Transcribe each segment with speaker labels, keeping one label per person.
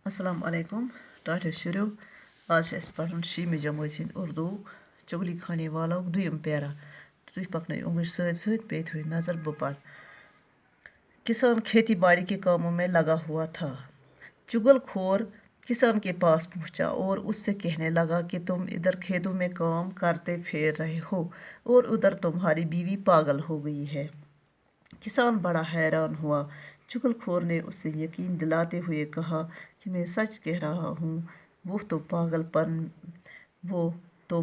Speaker 1: السلام علیکم ٹاٹھر شروع آج پڑھن شیمِ جمٲژ ہِنٛدۍ اردو چغلی خانے والو دوٚیِم پیرا تُہۍ پکنٲیِو انگلش سۭتۍ سۭتۍ بیٚیہِ تھٲیِو نظر بہٕ پڑھ کسان کھیتی باڑی کے کاموں میں لگا ہوا تھا۔ چغل خور کسان کے پاس پہنچا اور اس سے کہنے لگا کہ تم ادھر کھیتوں میں کام کرتے پھر رہے ہو اور ادھر تمہاری بیوی پاگل ہو گئی ہے۔ کسان بڑا حیران ہوا۔ چغل خور نے اسے یقین دلاتے ہوئے کہا کہ میں سچ کہہ رہا ہوں، وہ تو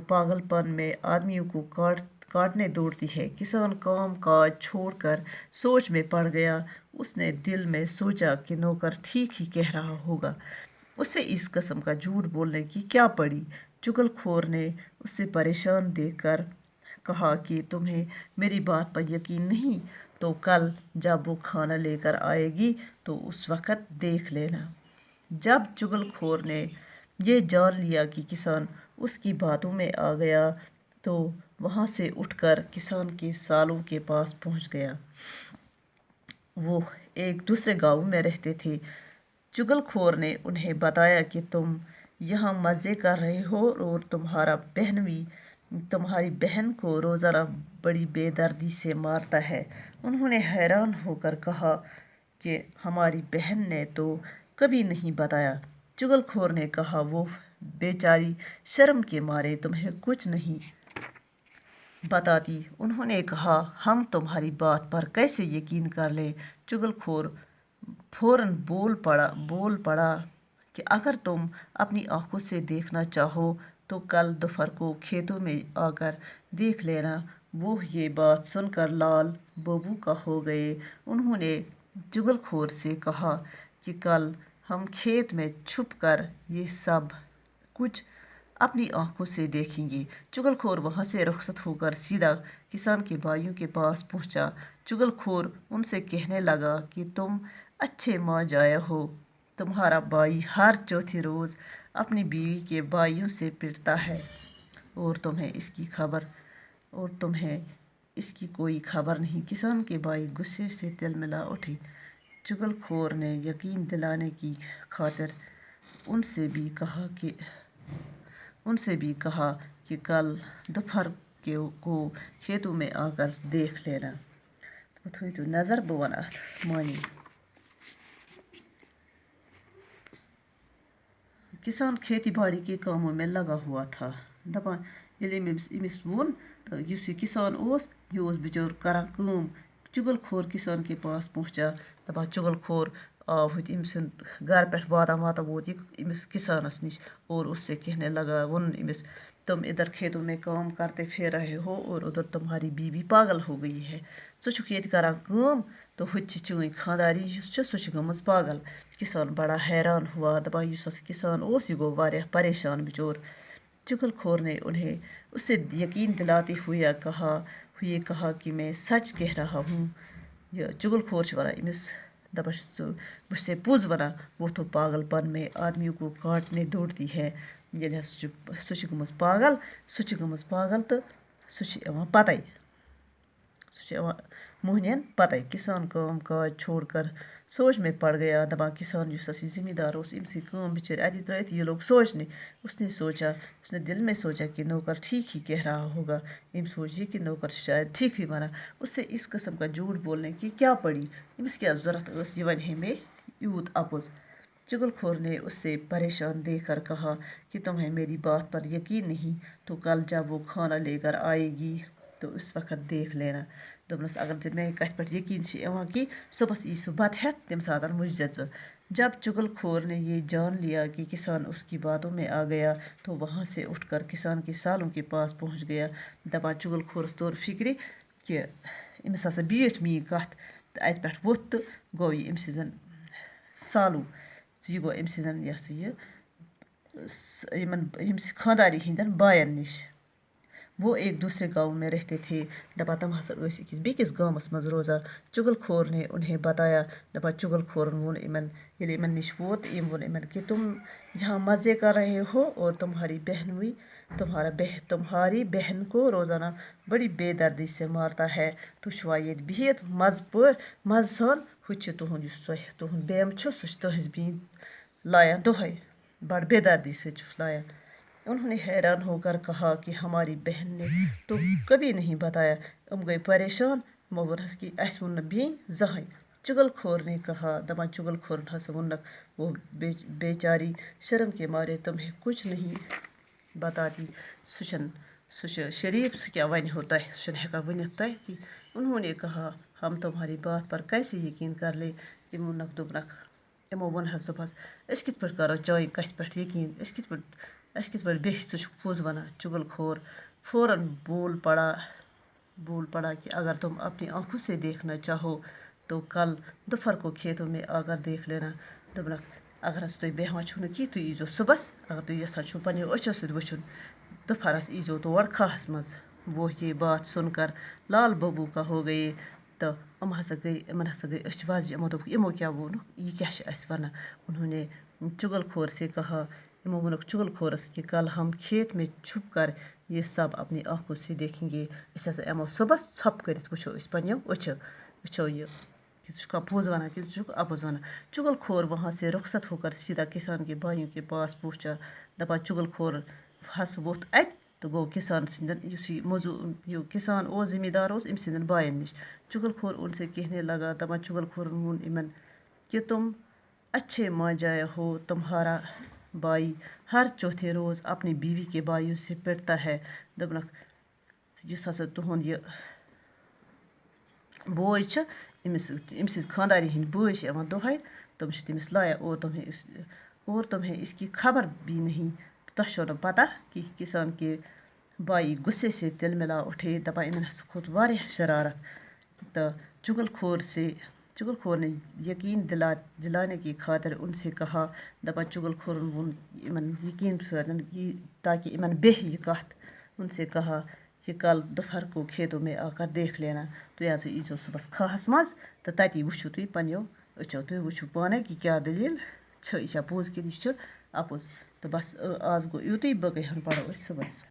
Speaker 1: پاگل پن میں آدمیوں کو کاٹنے دوڑتی ہے۔ کسان کام کاج چھوڑ کر سوچ میں پڑ گیا۔ اس نے دل میں سوچا کہ نوکر ٹھیک ہی کہہ رہا ہوگا، اسے اس قسم کا جھوٹ بولنے کی کیا پڑی۔ چغل خور نے اسے پریشان دیکھ کر کہا کہ تمہیں میری بات پر یقین نہیں تو کل جب وہ کھانا لے کر آئے گی تو اس وقت دیکھ لینا۔ جب چغل خور نے یہ جان لیا کہ کسان اس کی باتوں میں آ گیا تو وہاں سے اٹھ کر کسان کے سالوں کے پاس پہنچ گیا۔ وہ ایک دوسرے گاؤں میں رہتے تھے۔ چغل خور نے انہیں بتایا کہ تم یہاں مزے کر رہے ہو اور تمہاری بہن کو روزانہ بڑی بے دردی سے مارتا ہے۔ انہوں نے حیران ہو کر کہا کہ ہماری بہن نے تو کبھی نہیں بتایا۔ چغل خور نے کہا وہ بیچاری شرم کے مارے تمہیں کچھ نہیں بتاتی۔ انہوں نے کہا ہم تمہاری بات پر کیسے یقین کر لیں۔ چغل خور فوراً بول پڑا کہ اگر تم اپنی آنکھوں سے دیکھنا چاہو تو کل دوپہر کو کھیتوں میں آ کر دیکھ لینا۔ وہ یہ بات سن کر لال بابو کا ہو گئے۔ انہوں نے چغل خور سے کہا کہ کل ہم کھیت میں چھپ کر یہ سب کچھ اپنی آنکھوں سے دیکھیں گے۔ چغل خور وہاں سے رخصت ہو کر سیدھا کسان کے بھائیوں کے پاس پہنچا۔ چغل خور ان سے کہنے لگا کہ تم اچھے ماں جایا ہو۔ تمہارا بھائی ہر چوتھے روز اپنی بیوی کے بھائیوں سے پٹتا ہے اور تمہیں اس کی کوئی خبر نہیں۔ کسان کے بھائی غصے سے تلملا اٹھے۔ چغل خور نے یقین دلانے کی خاطر ان سے بھی کہا کہ کل دوپہر کو کھیتوں میں آ کر دیکھ لینا۔ تھٲیِو نظر بہٕ وَنہٕ اَتھ معنی۔ کسان کھیتی باڑی کے کاموں میں لگا ہوا تھا۔ دپان ییٚلہِ أمِس ووٚن تہٕ یُس یہِ کسان اوس یہِ اوس بِچور کران کٲم۔ چغل خور کسان کے پاس پہنچا۔ دپان چغل خور آو أمۍ سُنٛد گھرٕ پٮ۪ٹھ واتان ووت یہِ أمِس کسانس نِش اور اس سے کہنے لگا ووٚنُن أمِس تم ادھر کھیتوں میں کام کرتے پھر رہے ہو اور ادھر تمہاری بیوی پاگل ہو گئی ہے۔ ژٕ چھُکھ ییٚتہِ کران کٲم تہٕ ہُتہِ چھِ چٲنۍ خانٛداری یُس چھِ سۄ چھِ گٔمٕژ پاگل۔ کسان بڑا حیران ہوا۔ دپان یُس ہسا کسان اوس یہِ گوٚو واریاہ پریشان بچور۔ چغل خور نے اسے یقین دلاتے ہوئے کہا کہ میں سچ کہہ رہا ہوں۔ چغل خور چھُ ونان أمِس دپان چھُس بہٕ چھُسے پوٚز ونان وہ تو پاگل پن میں آدمیوں کو کاٹنے دوڑتی ہے۔ ییٚلہِ ہسا سۄ چھِ گٔمٕژ پاگل تہٕ سُہ چھِ یِوان پتے موہنین پتے۔ کسان کام کاج چھوڑ کر سوچ میں پڑ گیا۔ دپان کسان یُس ہسا زمیندار اوس أمسٕے کٲم بچٲرۍ اتی ترٲیِتھ یہِ لوگ سوچنے۔ اس نے دل میں سوچا کہ نوکر ٹھیک ہی کہہ رہا ہوگا۔ أمۍ سوچ یہ کہ نوکر شاید ٹھیک ہی ونان۔ اس سے اس قسم کا جھوٹ بولنے کی کیا پڑی۔ أمِس کیا ضرورت ٲس، یہ ونہِ ہے مےٚ یوٗت اپُز۔ چغل خور نے اس سے پریشان دیکھ کر کہا کہ تمہیں میری بات پر یقین نہیں تو کل جب وہ کھانا لے کر آئے گی تو اس وقت دیکھ لینا۔ دوٚپنس اگر ژےٚ میانہِ کتھِ پٮ۪ٹھ یقین چھِ یِوان کہ صبحس یی سُہ بتہٕ ہٮ۪تھ تمہِ ساتن وٕچھ زِ ژٕ۔ جب چغل خور نے یہ جان لیا کہ کسان اس کی باتوں میں آ گیا تو وہاں سے اٹھ کر کسان کے سالوں کے پاس پہنچ گیا۔ دپان چغل خورس توٚر فکرِ کہ أمِس ہسا بیٖٹھ میٛٲنۍ کتھ تہٕ اتہِ پٮ۪ٹھ ووٚتھ تہٕ گوٚو یہِ أمۍ سٕنٛزن سالوٗ یہِ گوٚو أمۍ سٕنٛزن یہِ ہسا یِم خانٛداری ہٕنٛدٮ۪ن بایَن نِش۔ وہ ایک دوسرے گاؤں میں رہتے تھے۔ دپان تم ہسا ٲسۍ أکِس بیٚکِس گامس منٛز روزان۔ چغل خور نے انہیں بتایا۔ دپان چغل خورن ووٚن ییٚلہِ یِمن نِش ووت تہٕ أمۍ ووٚن یِمن کہ تم یہاں مزے کر رہے ہو اور تمہاری بہن کو روزانہ بڑی بے دردی سے مارتا ہے۔ تُہۍ چھِوا ییٚتہِ بِہِتھ مزٕ سان، ہُتہِ چھُ تُہُنٛد بیٚم چھُ سُہ چھِ تُہنٛز بیٚنہِ لایا دۄہے بڑ بے دردی سے لایا۔ انہوں نے حیران ہو کر کہا کہ ہماری بہن نے تو کبھی نہیں بتایا۔ گئی پریشان وونس کہ اس ون بین زہن۔ چغل خور نے کہا دپان چغل خورن ہسا ونک وہ بیچاری شرم کے مارے تمہیں کچھ نہیں بتاتی سہ شریف سہ کیا ون ہو تہ سہ ہیکان ونتھ تہ کہ انہوں نے کہا ہم تمہاری بات پر کیسے یقین کر لیں۔ یمو وونک دوپنک یمو وونہس دوپہس اس کتھ پٲٹھۍ کرو چانہِ کتھِ پٮ۪ٹھ یقین أسۍ کتھ پٲٹھۍ بیٚہہِ ژٕ چھُکھ پوٚز ونان۔ چغل خور فوراً بول پڑا کہ اگر تم اپنی آنکھوں سے دیکھنا چاہو تو کل دوپہر کو کھیتوں میں آ کر دیکھ لینا۔ دوپنک اگر ہسا تُہۍ بیہوان چھُو نہٕ کینٛہہ تُہۍ ییٖزیو صُبحس اگر تُہۍ یژھان چھُو پنٛنیو أچھو سۭتۍ وٕچھُن دوپہرس ایٖزیو تور کھاہس منٛز۔ وہ یہ بات سن کر لال ببو کا ہو گئے تو یِمن ہسا گٔے أچھ واسجہِ یِمو دوٚپُکھ یِمو کیٛاہ ووٚنُکھ یہِ کیٛاہ چھِ اَسہِ وَنان۔ انہوں نے چغل خور سے کہا یِمو ووٚنُکھ چغل خورس کہ کل ہم کھیت میں چھپ کر یہ سب اپنی آنکھوں سے دیکھیں گے۔ أسۍ ہسا یِمو صُبحس ژھۄپہٕ کٔرِتھ وٕچھو أسۍ پنٛنیو أچھو وٕچھو یہِ کہ ژٕ چھُکھا پوٚز ونان کِنہٕ ژٕ چھُکھ اپُز ونان۔ چغل خور وہاں سے رخصت ہو کر سیدھا کسان کے بھائیوں کے پاس پہنچا۔ دپان چغل خور ہس ووٚتھ اتہِ تہٕ گوٚو کسان سٕنٛدٮ۪ن یُس یہِ کسان اوس زمیٖندار اوس أمۍ سٕنٛدٮ۪ن بایَن نِش۔ چغل خور ان سے کہنے لگا دپان چغل خورن ووٚن یِمن کہ تم اچھے مانجائے ہو تمہارا بائی ہر چوتھے روز اپنی بیوی کے بھائیوں سے پٹتا ہے۔ دوپنک یُس ہسا تُہُنٛد یہِ بوے چھُ أمۍ سٕنٛز خاندارنہِ ہٕنٛدۍ بٲے چھِ یِوان دۄہے تم چھِ تٔمِس لایان اور تمہیں اس کی خبر بھی نہیں۔ تۄہہِ چھو نہٕ پتہ کہ کسان کے بائی غصے سے تل ملا اٹھے۔ دپان یِمن ہسا کھوٚت واریاہ شرارت تہٕ چغل خور نے یقین دلانے کی خاطر ان سے کہا دپان چغل خورن ووٚن یِمن یقین سۭتۍ تاکہ یِمن بیٚہہِ یہِ کتھ ان سے کہا کہ کل دوپہر کو کھیتوں میں آ کر دیکھ لینا۔ تُہۍ ہسا ایٖزیو صُبحس کھاہس منٛز تہٕ تتی وٕچھِو تُہۍ پنٛنیو أچھو تُہۍ وٕچھِو پانے کہ کیٛاہ دٔلیٖل چھِ یہِ چھا پوٚز کِنہٕ یہِ چھُ اپُز۔ تہٕ بس آز گوٚو یُتُے باقٕے ہن پرو أسۍ صُبحس۔